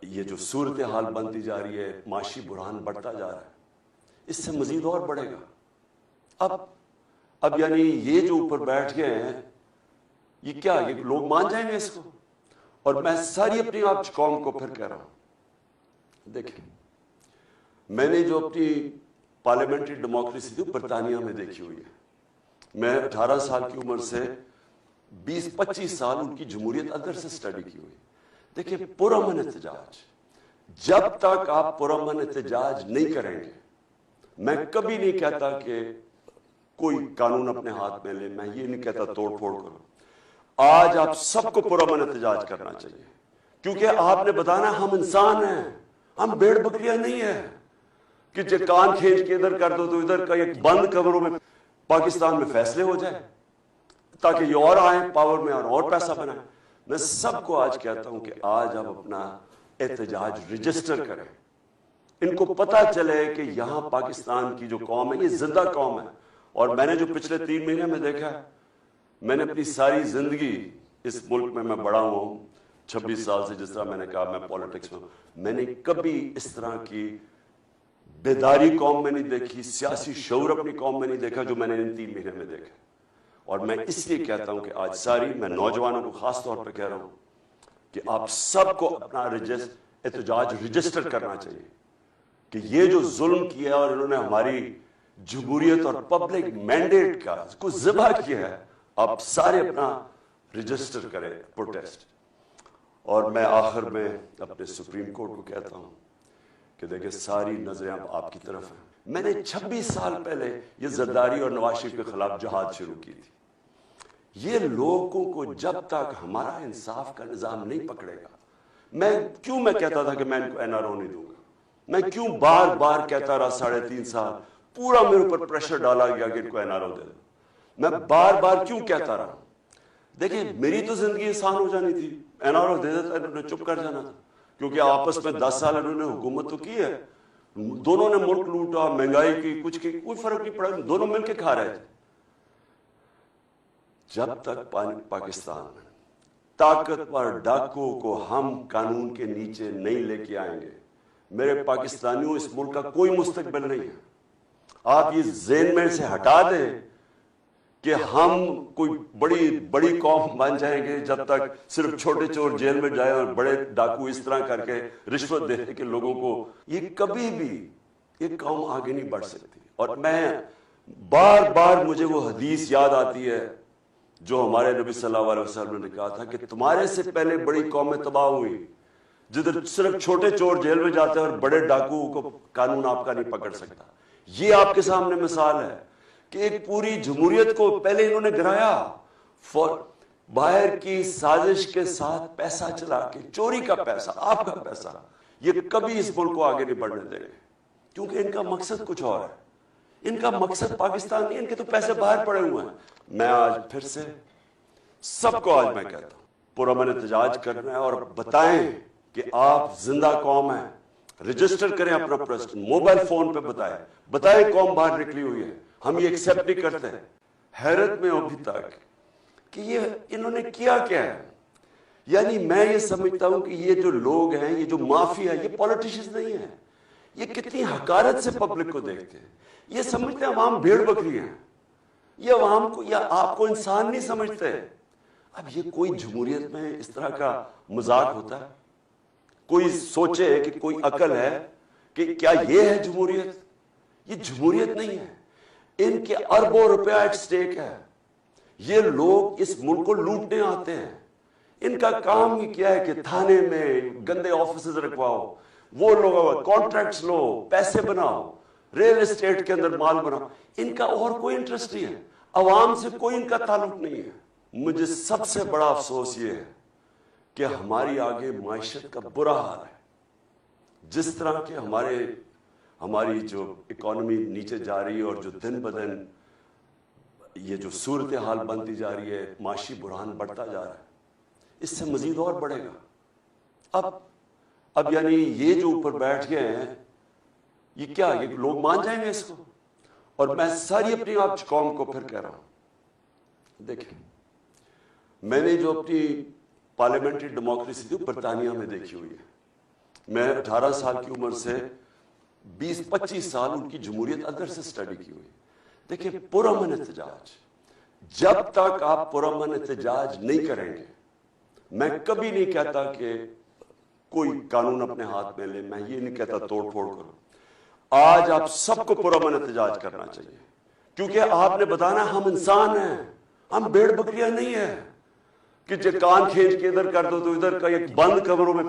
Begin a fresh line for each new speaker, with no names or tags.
یہ جو صورتحال بنتی جا رہی ہے، معاشی بحران بڑھتا جا رہا ہے، اس سے مزید اور بڑھے گا۔ اب یعنی یہ جو اوپر بیٹھ گئے ہیں، یہ کیا، یہ لوگ مان جائیں گے اس کو؟ اور میں ساری اپنی آپ قوم کو پھر کہہ رہا ہوں، دیکھیں میں نے جو اپنی پارلیمنٹری ڈیموکریسی تھی برطانیہ میں دیکھی ہوئی ہے، میں 18 سال کی عمر سے 20-25 سال ان کی جمہوریت اندر سے سٹڈی کی ہوئی۔ دیکھیں پرامن احتجاج، جب تک آپ پرامن احتجاج نہیں کریں گے، میں کبھی نہیں کہتا کہ کوئی قانون اپنے ہاتھ میں لے، میں یہ نہیں کہتا توڑ پھوڑ کرو۔ آج آپ سب کو پرامن احتجاج کرنا چاہیے، کیونکہ آپ نے بتانا ہم انسان ہیں، ہم بھیڑ بکریاں نہیں ہیں کہ کان کھینچ کے ادھر کر دو تو ادھر کا ایک بند کمروں میں پاکستان میں فیصلے ہو جائے تاکہ یہ اور آئیں پاور میں اور پیسہ بنائیں۔ میں سب کو آج کہتا ہوں کہ آج آپ اپنا احتجاج رجسٹر کریں، ان کو پتا چلے کہ یہاں پاکستان کی جو قوم ہے یہ زندہ قوم ہے۔ اور میں نے جو پچھلے 3 مہینے میں دیکھا ہے، میں نے اپنی ساری زندگی اس ملک میں بڑا ہوں 26 سال سے، جس طرح میں نے کہا میں پولیٹکس میں، میں نے کبھی اس طرح کی بیداری قوم میں نہیں دیکھی، سیاسی شعور اپنی قوم میں نہیں دیکھا جو میں نے ان 3 مہینے میں دیکھا۔ اور میں اس لیے کہتا ہوں کہ آج ساری میں نوجوانوں کو خاص طور پہ کہہ رہا ہوں کہ آپ سب کو اپنا احتجاج رجسٹر کرنا چاہیے کہ یہ جو ظلم کیا اور انہوں نے ہماری جمہوریت اور پبلک مینڈیٹ کا کو ذبح کیا ہے، آپ سارے اپنا رجسٹر کریں پروٹیسٹ۔ اور میں آخر میں اپنے سپریم کورٹ کو کہتا ہوں کہ دیکھیں ساری نظریں اب آپ کی طرف ہیں۔ میں نے 26 سال پہلے یہ زرداری اور نواز شریف کے خلاف جہاد شروع کی تھی۔ یہ لوگوں کو جب تک ہمارا انصاف کا نظام نہیں پکڑے گا، میں کہتا تھا کہ میں ان کو NRO نہیں دوں گا، میں کیوں بار بار کہتا رہا 3.5 سال، پورا میرے اوپر پریشر ڈالا گیا کہ ان کو NRO دے دو، میں بار بار کیوں کہتا رہا؟ دیکھیں میری تو زندگی آسان ہو جانی تھی، NRO دے دیتا، انہوں نے چپ کر جانا تھا، کیونکہ آپس میں 10 سال انہوں نے حکومت تو کی ہے، دونوں نے ملک لوٹا، مہنگائی کی، کچھ کی، کوئی فرق نہیں پڑا، دونوں مل کے کھا رہے تھے۔ جب تک پاکستان طاقتور ڈاکو کو ہم قانون کے نیچے نہیں لے کے آئیں گے، میرے پاکستانیوں اس ملک کا کوئی مستقبل نہیں ہے۔ آپ یہ ذہن میں سے ہٹا دیں کہ ہم کوئی بڑی قوم بن جائیں گے جب تک صرف چھوٹے چور جیل میں جائیں اور بڑے ڈاکو اس طرح کر کے رشوت دے کے لوگوں کو، یہ کبھی بھی یہ قوم آگے نہیں بڑھ سکتی۔ اور میں بار بار مجھے وہ حدیث یاد آتی ہے جو ہمارے نبی صلی اللہ علیہ وسلم نے کہا تھا کہ تمہارے سے پہلے بڑی قومیں تباہ ہوئی جدھر صرف چھوٹے چور جیل میں جاتے ہیں اور بڑے ڈاکو کو قانون آپ کا نہیں پکڑ سکتا۔ یہ آپ کے سامنے مثال ہے کہ ایک پوری جمہوریت کو پہلے انہوں نے گرایا، باہر کی سازش کے ساتھ پیسہ چلا کے، چوری کا پیسہ، آپ کا پیسہ، یہ کبھی اس ملک کو آگے نہیں بڑھنے دیں گے، کیونکہ ان کا مقصد کچھ اور ہے۔ ان کا مقصد پاکستان نہیں، ان کے تو پیسے باہر پڑے ہوئے ہیں۔ میں آج پھر سے سب کو آج میں کہتا ہوں پرامن احتجاج کرنا ہے اور بتائیں کہ آپ زندہ قوم ہیں، رجسٹر کریں اپنا پروٹیسٹ، موبائل فون پہ بتائیں قوم باہر نکلی ہوئی ہے، ہم یہ ایکسیپٹ نہیں کرتے۔ حیرت میں ابھی تک کہ یہ انہوں نے کیا ہے، یعنی میں یہ سمجھتا ہوں کہ یہ جو لوگ ہیں، یہ جو مافیا ہے، یہ پولیٹیشنز نہیں ہیں، یہ کتنی حقارت سے پبلک کو دیکھتے ہیں، یہ سمجھتے ہیں عوام بھیڑ بکری ہیں، یہ عوام کو یا آپ کو انسان نہیں سمجھتے۔ اب یہ کوئی جمہوریت میں اس طرح کا مذاق ہوتا ہے؟ کوئی سوچے کہ کوئی عقل ہے کہ کیا یہ ہے جمہوریت؟ یہ جمہوریت نہیں ہے، ان کے اربوں روپیہ ایٹ سٹیک ہے۔ یہ لوگ اس ملک کو لوٹنے آتے ہیں، ان کا کام ہی کیا ہے کہ تھانے میں گندے آفیسز رکھواؤ، وہ لوگ کانٹریکٹس لو، پیسے بناؤ، ریل اسٹیٹ کے اندر مال بناؤ، ان کا اور کوئی انٹرسٹ نہیں ہے، عوام سے کوئی ان کا تعلق نہیں ہے۔ مجھے سب سے بڑا افسوس یہ ہے کہ ہماری آگے معیشت کا برا حال ہے، جس طرح کہ ہماری جو اکانومی نیچے جا رہی ہے اور جو دن بدن یہ جو صورتحال بنتی جا رہی ہے، معاشی بحران بڑھتا جا رہا ہے، اس سے مزید اور بڑھے گا۔ اب یعنی یہ جو اوپر بیٹھ گئے ہیں، یہ کیا، یہ لوگ مان جائیں گے اس کو؟ اور میں ساری اپنی آپ قوم کو پھر کہہ رہا ہوں، دیکھیں میں نے جو اپنی پارلیمنٹری ڈیموکریسی تھی برطانیہ میں دیکھی ہوئی ہے، میں 18 سال کی عمر سے 20-25 سال ان کی جمہوریت ادھر سے سٹڈی کی ہوئی. دیکھیں پرامن احتجاج، جب تک آپ پرامن احتجاج نہیں کریں گے، میں کبھی نہیں کہتا کہ کوئی قانون اپنے ہاتھ میں لے، میں یہ نہیں کہتا توڑ پھوڑ کرو. آج آپ سب کو پرامن احتجاج کرنا چاہیے، کیونکہ آپ نے بتانا ہم انسان ہیں، ہم بھیڑ بکریاں نہیں ہیں کہ کان کھینچ کے ادھر کر دو تو ادھر کا. ایک بند کمروں میں